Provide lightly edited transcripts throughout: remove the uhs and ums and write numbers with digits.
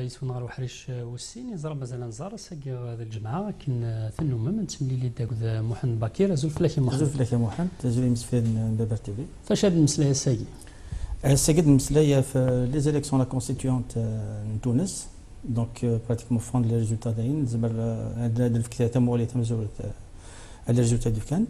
يسون غير وحريش والسين يزرى مازال نزار ساكي هذا الجمعة كن ثنو من تسملي لي داك محمد بكير زول فلاكي محمد زول فلاكي محمد زول مسفين بابر تي في فاش هاد المسألة ساكي ساكي المسألة في لي زيليكسيون لا كونستيتيونت تونس دونك براتيكمون فون لي ريزولتا داين زبر هاد الفكره تم ولي تم زول هاد الريزولتا دي كان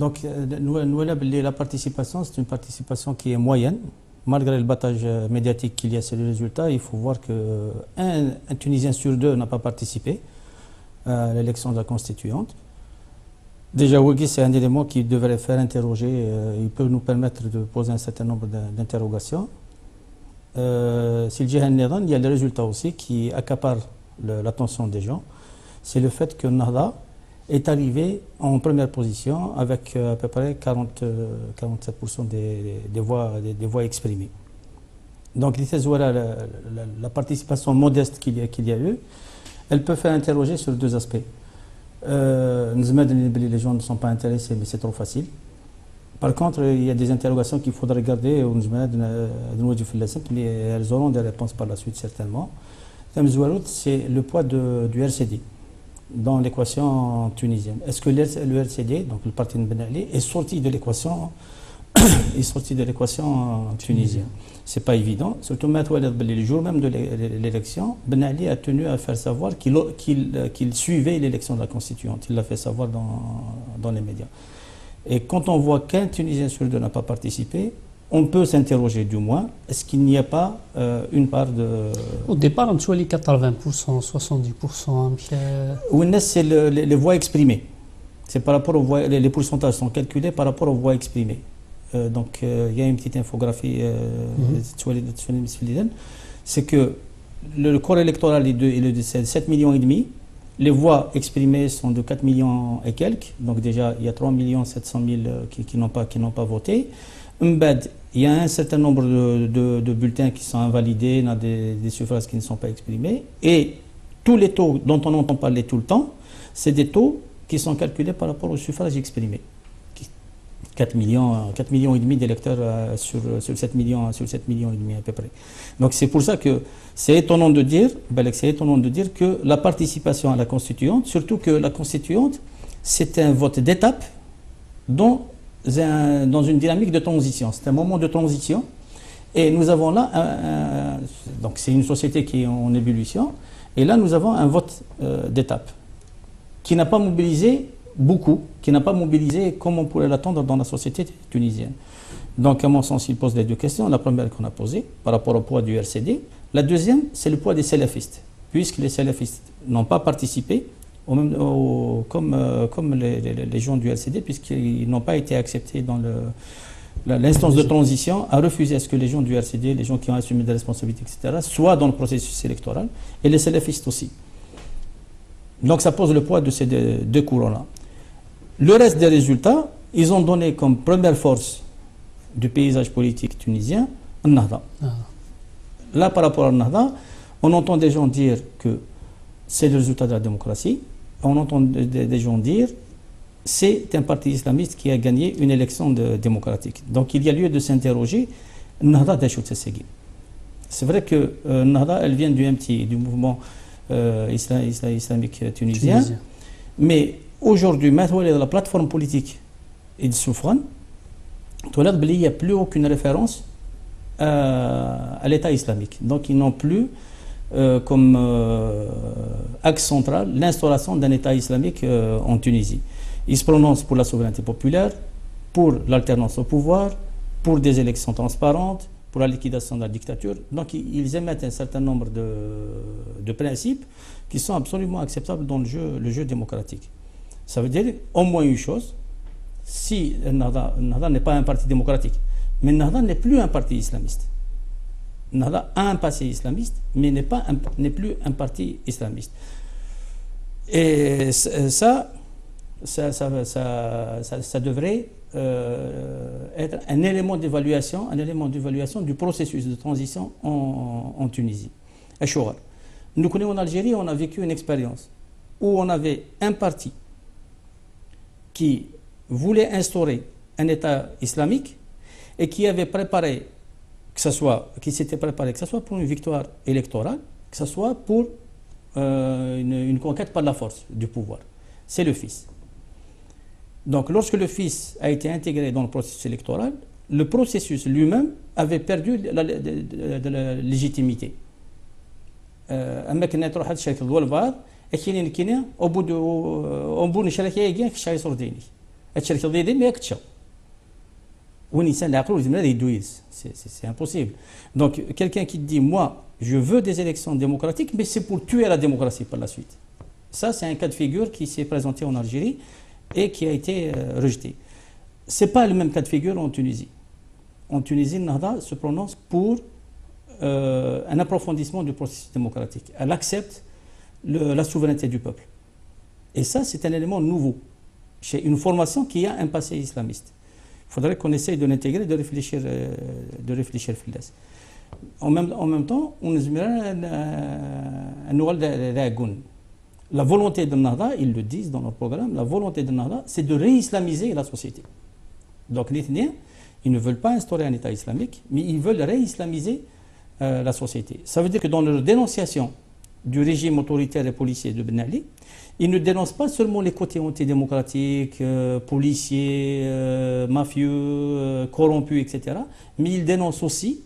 donc la participation c'est une participation qui est moyenne malgré le battage médiatique qu'il y a sur les résultats. Il faut voir que un Tunisien sur deux n'a pas participé à l'élection de la constituante. Déjà, Ouagui, c'est un élément qui devrait faire interroger, il peut nous permettre de poser un certain nombre d'interrogations. S'il y a il y a les résultats aussi qui accaparent l'attention des gens. C'est le fait que Nahda est arrivé en première position avec à peu près 47% des voix exprimées. Donc, la participation modeste qu'il y a eu, elle peut faire interroger sur deux aspects. Les gens ne sont pas intéressés, mais c'est trop facile. Par contre, il y a des interrogations qu'il faudra regarder, mais elles auront des réponses par la suite certainement. C'est le poids du RCD dans l'équation tunisienne. Est-ce que le RCD, donc le parti de Ben Ali, est sorti de l'équation tunisienne? C'est pas évident. Surtout le jour même de l'élection, Ben Ali a tenu à faire savoir qu'il suivait l'élection de la constituante. Il l'a fait savoir dans les médias. Et quand on voit qu'un Tunisien sur deux n'a pas participé, on peut s'interroger du moins, est-ce qu'il n'y a pas une part de... Au départ, on choisit 80%, 70%. Oui, c'est les voix exprimées. C'est par rapport aux voix, les pourcentages sont calculés par rapport aux voix exprimées. Donc, il y a une petite infographie, c'est que le corps électoral est de 7,5 millions. Les voix exprimées sont de 4 millions et quelques. Donc déjà, il y a 3 700 000 qui n'ont pas voté. Il y a un certain nombre de bulletins qui sont invalidés, des suffrages qui ne sont pas exprimés. Et tous les taux dont on entend parler tout le temps, c'est des taux qui sont calculés par rapport aux suffrages exprimés. 4 millions et demi d'électeurs sur 7 millions et demi à peu près. Donc c'est pour ça que c'est étonnant de dire que la participation à la constituante, surtout que la constituante, c'est un vote d'étape dans une dynamique de transition. C'est un moment de transition. Et nous avons là, donc c'est une société qui est en ébullition, et là nous avons un vote d'étape qui n'a pas mobilisé beaucoup, qui n'a pas mobilisé comme on pourrait l'attendre dans la société tunisienne. Donc à mon sens, il pose les deux questions. La première qu'on a posée par rapport au poids du RCD. La deuxième, c'est le poids des salafistes, puisque les salafistes n'ont pas participé comme les gens du RCD, puisqu'ils n'ont pas été acceptés dans l'instance de transition, a refusé à ce que les gens du RCD, les gens qui ont assumé des responsabilités, etc., soient dans le processus électoral, et les salafistes aussi. Donc ça pose le poids de ces deux courants-là. Le reste des résultats, ils ont donné comme première force du paysage politique tunisien Nahda. Là, par rapport à Nahda, on entend des gens dire que c'est le résultat de la démocratie. On entend des gens dire c'est un parti islamiste qui a gagné une élection démocratique. Donc il y a lieu de s'interroger. Nahda c'est vrai que Nahda, elle vient du mouvement islamique tunisien. Mais aujourd'hui, la plateforme politique et de Soufran, il n'y a plus aucune référence à l'État islamique. Donc ils n'ont plus comme axe central l'instauration d'un État islamique en Tunisie. Ils se prononcent pour la souveraineté populaire, pour l'alternance au pouvoir, pour des élections transparentes, pour la liquidation de la dictature. Donc ils émettent un certain nombre de principes qui sont absolument acceptables dans le jeu démocratique. Ça veut dire au moins une chose, si Nahda n'est pas un parti démocratique, mais Nahda n'est plus un parti islamiste. Nahda a un passé islamiste, mais n'est plus un parti islamiste. Et ça devrait être un élément d'évaluation du processus de transition en Tunisie. Nous connaissons en Algérie, on a vécu une expérience où on avait un parti qui voulait instaurer un État islamique et qui avait préparé que ce soit, qui s'était préparé, que ce soit pour une victoire électorale, que ce soit pour une conquête par la force du pouvoir. C'est le fils. Donc, lorsque le fils a été intégré dans le processus électoral, le processus lui-même avait perdu de la légitimité. أما كنا تروح هاد الشركة دول بعض أكينين كنا أبو نشارك يجي كشاي صرديني الشركة دي ما يكتشف والإنسان العقل يزمنا يدويز c'est impossible. Donc quelqu'un qui dit moi je veux des élections démocratiques mais c'est pour tuer la démocratie par la suite. Ça c'est un cas de figure qui s'est présenté en Algérie et qui a été rejeté. C'est pas le même cas de figure en Tunisie. En Tunisie, Nahda se prononce pour un approfondissement du processus démocratique. Elle accepte la souveraineté du peuple. Et ça, c'est un élément nouveau chez une formation qui a un passé islamiste. Il faudrait qu'on essaye de l'intégrer, de réfléchir Files. En même temps, on la volonté de Nahda, ils le disent dans leur programme, la volonté de Nahda, c'est de réislamiser la société. Donc les Tuniens, ils ne veulent pas instaurer un État islamique, mais ils veulent réislamiser la société. Ça veut dire que dans leur dénonciation du régime autoritaire et policier de Ben Ali, ils ne dénoncent pas seulement les côtés antidémocratiques, policiers, mafieux, corrompus, etc., mais ils dénoncent aussi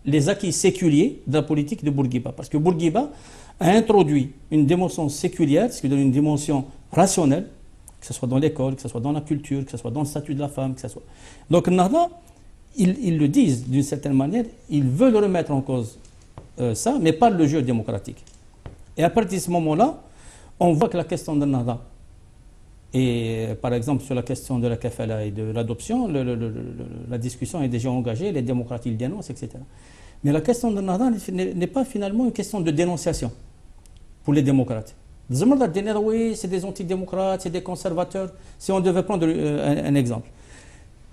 les acquis séculiers de la politique de Bourguiba. Parce que Bourguiba a introduit une dimension séculière, ce qui donne une dimension rationnelle, que ce soit dans l'école, que ce soit dans la culture, que ce soit dans le statut de la femme, que ce soit... Donc Nahda, ils le disent d'une certaine manière, ils veulent remettre en cause ça, mais pas le jeu démocratique. Et à partir de ce moment-là, on voit que la question de Nahda, et par exemple sur la question de la kafala et de l'adoption, la discussion est déjà engagée, les démocrates ils dénoncent, etc. Mais la question de Nahda n'est pas finalement une question de dénonciation pour les démocrates. Oui, c'est des antidémocrates, c'est des conservateurs. Si on devait prendre un exemple.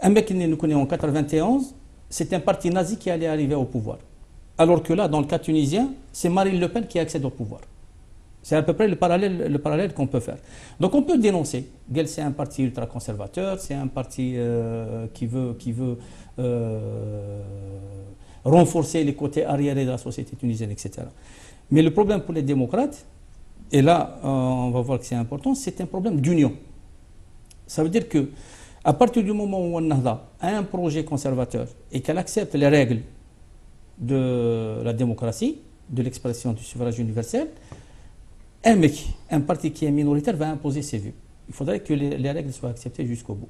Un mec que nous connaissons en 1991, c'est un parti nazi qui allait arriver au pouvoir. Alors que là, dans le cas tunisien, c'est Marine Le Pen qui accède au pouvoir. C'est à peu près le parallèle qu'on peut faire. Donc on peut dénoncer. Gel, c'est un parti ultra-conservateur, c'est un parti qui veut renforcer les côtés arriérés de la société tunisienne, etc. Mais le problème pour les démocrates, et là on va voir que c'est important, c'est un problème d'union. Ça veut dire que à partir du moment où Nahda a un projet conservateur et qu'elle accepte les règles de la démocratie, de l'expression du suffrage universel, un parti qui est minoritaire va imposer ses vues. Il faudrait que les règles soient acceptées jusqu'au bout.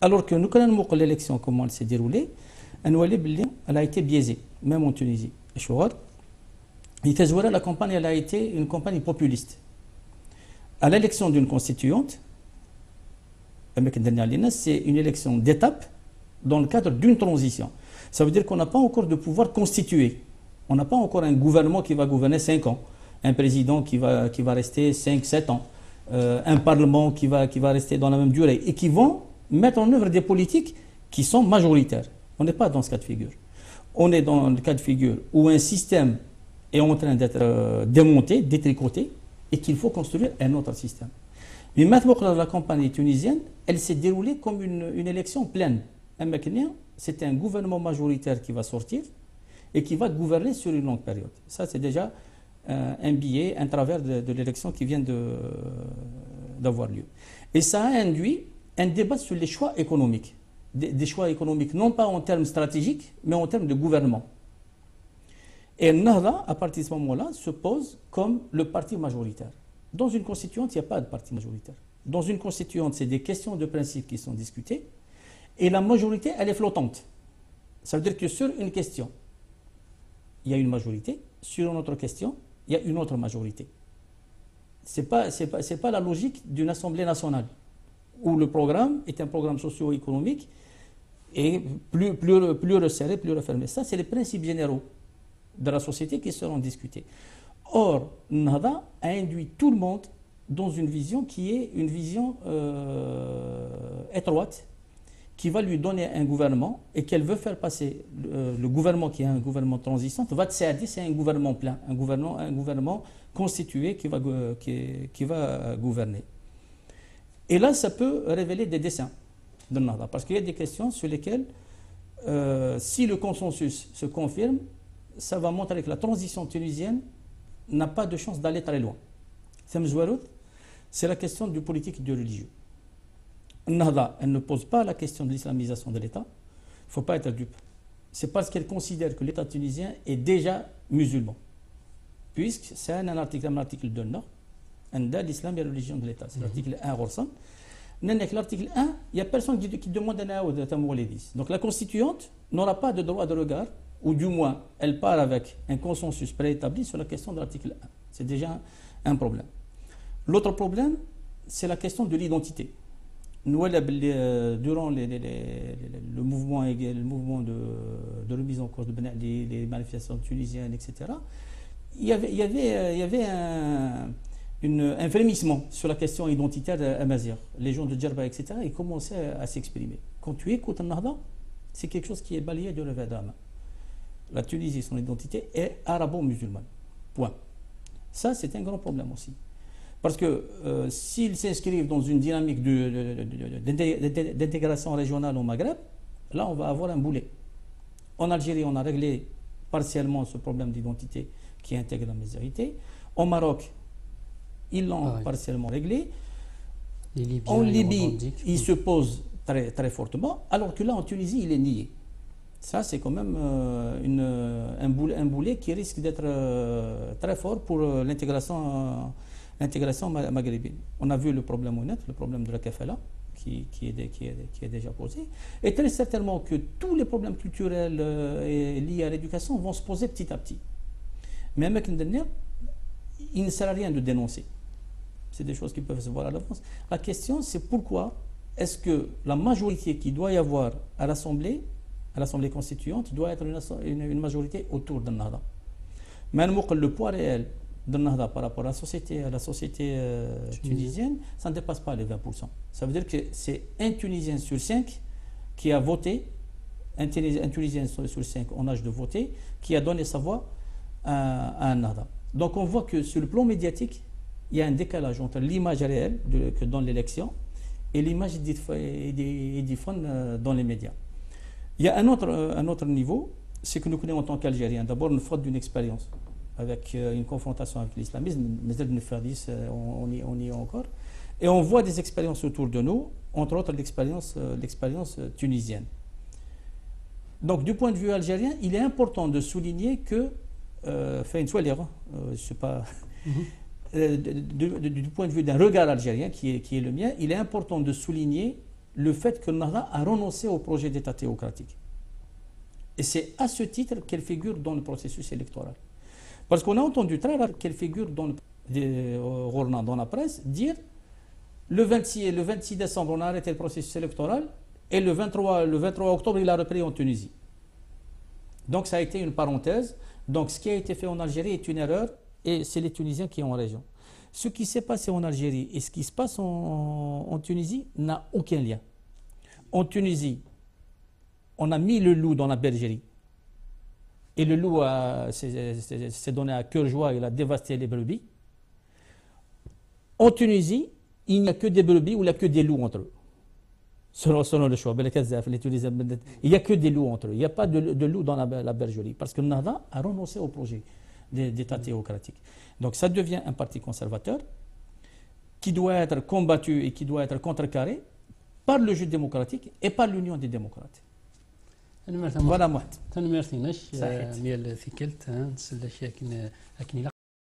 Alors que nous connaissons l'élection, comment elle s'est déroulée, elle a été biaisée, même en Tunisie. La campagne elle a été une campagne populiste. À l'élection d'une constituante, c'est une élection d'étape dans le cadre d'une transition. Ça veut dire qu'on n'a pas encore de pouvoir constitué. On n'a pas encore un gouvernement qui va gouverner 5 ans, un président qui va rester 5-7 ans, un parlement qui va rester dans la même durée et qui vont mettre en œuvre des politiques qui sont majoritaires. On n'est pas dans ce cas de figure. On est dans le cas de figure où un système est en train d'être démonté, détricoté, et qu'il faut construire un autre système. Mais maintenant, la campagne tunisienne, elle s'est déroulée comme une élection pleine. C'est un gouvernement majoritaire qui va sortir et qui va gouverner sur une longue période. Ça, c'est déjà un billet, un travers de l'élection qui vient d'avoir lieu. Et ça a induit un débat sur les choix économiques. Des choix économiques, non pas en termes stratégiques, mais en termes de gouvernement. Et Nahda, à partir de ce moment-là, se pose comme le parti majoritaire. Dans une constituante, il n'y a pas de parti majoritaire. Dans une constituante, c'est des questions de principe qui sont discutées, et la majorité, elle est flottante. Ça veut dire que sur une question, il y a une majorité, sur une autre question, il y a une autre majorité. Ce n'est pas la logique d'une assemblée nationale, où le programme est un programme socio-économique, et plus resserré, plus refermé. Ça, c'est les principes généraux de la société qui seront discutés. Or, Nahda a induit tout le monde dans une vision qui est une vision étroite, qui va lui donner un gouvernement et qu'elle veut faire passer le gouvernement qui est un gouvernement de transition, va c'est un gouvernement plein, un gouvernement constitué qui va gouverner. Et là, ça peut révéler des dessins de Nahda, parce qu'il y a des questions sur lesquelles si le consensus se confirme, ça va montrer que la transition tunisienne n'a pas de chance d'aller très loin. C'est la question du politique et du religieux. Nahda, elle ne pose pas la question de l'islamisation de l'État. Il ne faut pas être dupe. C'est parce qu'elle considère que l'État tunisien est déjà musulman. Puisque c'est un article de Nord, l'islam et la religion de l'État. C'est l'article 1 Rorsan. L'article 1, il n'y a personne qui demande un aoud. Donc la constituante n'aura pas de droit de regard, ou du moins, elle part avec un consensus préétabli sur la question de l'article 1. C'est déjà un problème. L'autre problème, c'est la question de l'identité. Nous, durant le mouvement de remise en cause de Ben Ali, les manifestations tunisiennes, etc., il y avait un frémissement sur la question identitaire amazigh. Les gens de Djerba, etc., ils commençaient à s'exprimer. Quand tu écoutes un Nahda, c'est quelque chose qui est balayé de revers de la main. La Tunisie, son identité est arabo-musulmane. Point. Ça, c'est un grand problème aussi. Parce que s'ils s'inscrivent dans une dynamique d'intégration régionale au Maghreb, là, on va avoir un boulet. En Algérie, on a réglé partiellement ce problème d'identité qui intègre la majorité. Au Maroc, ils l'ont partiellement réglé. En Libye, il se pose très, très fortement, alors que là, en Tunisie, il est nié. Ça, c'est quand même un boulet qui risque d'être très fort pour l'intégration maghrébine. On a vu le problème honnête, le problème de la kafala, qui est déjà posé. Et très certainement que tous les problèmes culturels liés à l'éducation vont se poser petit à petit. Mais avec le dernier, il ne sert à rien de dénoncer. C'est des choses qui peuvent se voir à l'avance. La question, c'est pourquoi est-ce que la majorité qui doit y avoir à l'Assemblée constituante, doit être une majorité autour d'un Nahda. Mais le poids réel d'un Nahda par rapport à la société tunisienne, ça ne dépasse pas les 20%. Ça veut dire que c'est un Tunisien sur 5 qui a voté, un Tunisien sur 5 en âge de voter, qui a donné sa voix à un Nahda. Donc on voit que sur le plan médiatique, il y a un décalage entre l'image réelle que donne l'élection et l'image diffuse dans les médias. Il y a un autre niveau, c'est que nous connaissons en tant qu'Algériens, d'abord une faute d'une expérience, avec une confrontation avec l'islamisme, mais on y est encore. Et on voit des expériences autour de nous, entre autres l'expérience tunisienne. Donc du point de vue algérien, il est important de souligner que, je sais pas, du point de vue d'un regard algérien qui est le mien, il est important de souligner le fait que Nahda a renoncé au projet d'État théocratique. Et c'est à ce titre qu'elle figure dans le processus électoral. Parce qu'on a entendu très rare qu'elle figure dans la presse dire le 26 décembre, on a arrêté le processus électoral et le 23 octobre, il a repris en Tunisie. Donc ça a été une parenthèse. Donc ce qui a été fait en Algérie est une erreur et c'est les Tunisiens qui ont raison. Ce qui s'est passé en Algérie et ce qui se passe en Tunisie n'a aucun lien. En Tunisie, on a mis le loup dans la bergerie. Et le loup s'est donné à cœur joie, il a dévasté les brebis. En Tunisie, il n'y a que des brebis ou il n'y a que des loups entre eux. Selon le choix. Il n'y a que des loups entre eux. Il n'y a pas de loups dans la bergerie. Parce que Nahda a renoncé au projet d'État théocratique. Donc ça devient un parti conservateur qui doit être combattu et qui doit être contrecarré par le jeu démocratique et par l'Union des démocrates. Voilà moi.